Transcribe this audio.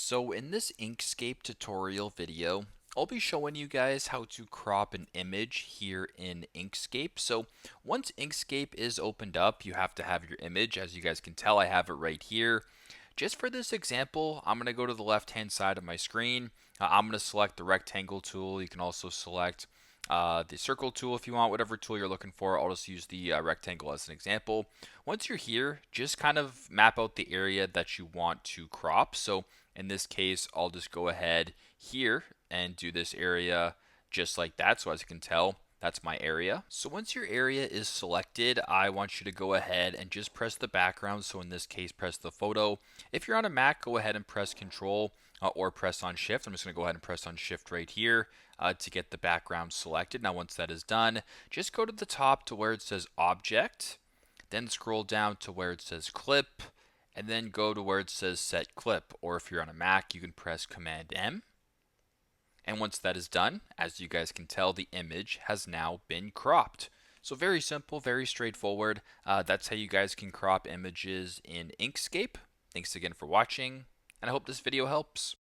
So in this Inkscape tutorial video, I'll be showing you guys how to crop an image here in Inkscape. So once Inkscape is opened up, you have to have your image. As you guys can tell, I have it right here. Just for this example, I'm going to go to the left-hand side of my screen. I'm going to select the rectangle tool. You can also select the circle tool if you want, whatever tool you're looking for. I'll just use the rectangle as an example. Once you're here, just kind of map out the area that you want to crop. So in this case, I'll just go ahead here and do this area just like that. So as you can tell, that's my area. So once your area is selected, I want you to go ahead and just press the background. So in this case, press the photo. If you're on a Mac, go ahead and press Control or press on Shift. I'm just going to go ahead and press on Shift right here to get the background selected. Now once that is done, just go to the top to where it says Object, then scroll down to where it says Clip, and then go to where it says Set Clip. Or if you're on a Mac, you can press Command M. And once that is done, as you guys can tell, the image has now been cropped. So very simple, very straightforward. That's how you guys can crop images in Inkscape. Thanks again for watching, and I hope this video helps.